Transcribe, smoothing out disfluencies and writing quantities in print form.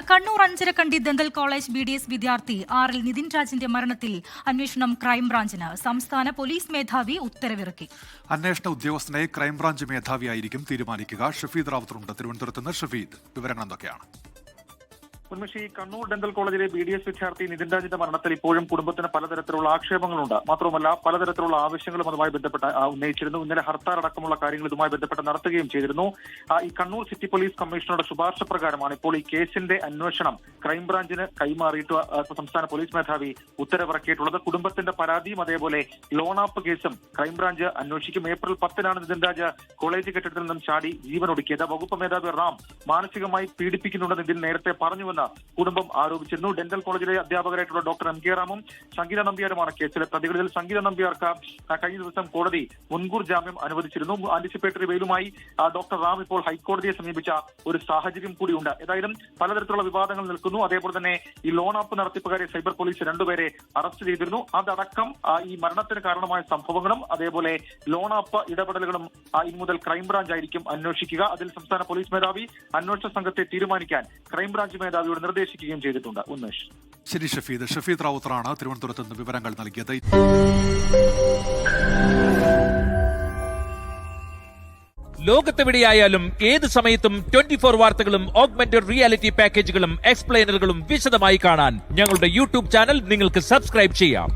Kannur Anjarakandy dental college BDS വിദ്യാർത്ഥി ആറിൽ നിതിൻ രാജിന്റെ മരണത്തിൽ അന്വേഷണം ക്രൈംബ്രാഞ്ചിന്. സംസ്ഥാന പോലീസ് മേധാവി ഉത്തരവിറക്കി. അന്വേഷണ ഉദ്യോഗസ്ഥനെ ക്രൈംബ്രാഞ്ച് മേധാവിയായിരിക്കും തീരുമാനിക്കുക. ഷഫീദ് റാവുത്തറുണ്ട് തിരുവനന്തപുരത്ത് നിന്ന്. ഷഫീദ്, വിവരങ്ങൾ എന്തൊക്കെയാണ്? ഉന്മേഷി, കണ്ണൂർ ഡെന്റൽ കോളേജിലെ BDS വിദ്യാർത്ഥി നിതിൻ രാജിന്റെ മരണത്തിൽ ഇപ്പോഴും കുടുംബത്തിന് പലതരത്തിലുള്ള ആക്ഷേപങ്ങളുണ്ട്. മാത്രമല്ല പലതരത്തിലുള്ള ആവശ്യങ്ങളും അതുമായി ബന്ധപ്പെട്ട് ഉന്നയിച്ചിരുന്നു. ഇന്നലെ ഹർത്താൽ അടക്കമുള്ള കാര്യങ്ങൾ ഇതുമായി ബന്ധപ്പെട്ട് നടത്തുകയും ചെയ്തിരുന്നു. ഈ കണ്ണൂർ സിറ്റി പോലീസ് കമ്മീഷണറുടെ ശുപാർശ പ്രകാരമാണ് ഇപ്പോൾ ഈ കേസിന്റെ അന്വേഷണം ക്രൈംബ്രാഞ്ചിന് കൈമാറിയിട്ട് സംസ്ഥാന പോലീസ് മേധാവി ഉത്തരവിറക്കിയിട്ടുള്ളത്. കുടുംബത്തിന്റെ പരാതിയും അതേപോലെ ലോൺ ആപ്പ് കേസും ക്രൈംബ്രാഞ്ച് അന്വേഷിക്കും. ഏപ്രിൽ 10-നാണ് നിതിൻ രാജ് കോളേജ് കെട്ടിടത്തിൽ നിന്നും ചാടി ജീവനൊടുക്കിയത്. വകുപ്പ് മേധാവി റാം മാനസികമായി പീഡിപ്പിക്കുന്നുണ്ടെന്ന് ഇതിൽ നേരത്തെ പറഞ്ഞുവെന്ന് കുടുംബം ആരോപിച്ചിരുന്നു. ഡെന്റൽ കോളേജിലെ അധ്യാപകരായിട്ടുള്ള ഡോക്ടർ MK റാമും സംഗീത നമ്പ്യാരുമാണ് കേസിലെ പ്രതികളിൽ. സംഗീത നമ്പ്യാർക്ക് കഴിഞ്ഞ ദിവസം കോടതി മുൻകൂർ ജാമ്യം അനുവദിച്ചിരുന്നു. ആന്റിസിപ്പേറ്ററി ബെയിലുമായി ഡോക്ടർ റാം ഇപ്പോൾ ഹൈക്കോടതിയെ സമീപിച്ച ഒരു സാഹചര്യം കൂടിയുണ്ട്. ഏതായാലും പലതരത്തിലുള്ള വിവാദങ്ങൾ നിൽക്കുന്നു. അതേപോലെ തന്നെ ഈ ലോൺ ആപ്പ് നടത്തിപ്പുകാരെ സൈബർ പോലീസ് 2 പേരെ അറസ്റ്റ് ചെയ്തിരുന്നു. അതടക്കം ഈ മരണത്തിന് കാരണമായ സംഭവങ്ങളും അതേപോലെ ലോൺ ആപ്പ് ഇടപെടലുകളും ഇനി മുതൽ ക്രൈംബ്രാഞ്ച് ആയിരിക്കും അന്വേഷിക്കുക. അതിൽ സംസ്ഥാന പോലീസ് മേധാവി അന്വേഷണ സംഘത്തെ തീരുമാനിക്കാൻ ക്രൈംബ്രാഞ്ച് മേധാവിയോട് നിർദ്ദേശിക്കുകയും ചെയ്തിട്ടുണ്ട്. ഉന്മേഷ്. ശരി ഷഫീദ്. ഷഫീദ് റാവുത്തറാണ് തിരുവനന്തപുരത്ത് നിന്ന് വിവരങ്ങൾ നൽകിയത്. ലോകത്തെവിടെയായാലും ഏത് സമയത്തും 24 വാർത്തകളും ഓഗ്മെന്റഡ് റിയാലിറ്റി പാക്കേജുകളും എക്സ്പ്ലെയിനറുകളും വിശദമായി കാണാൻ ഞങ്ങളുടെ YouTube ചാനൽ നിങ്ങൾക്ക് സബ്സ്ക്രൈബ് ചെയ്യാം.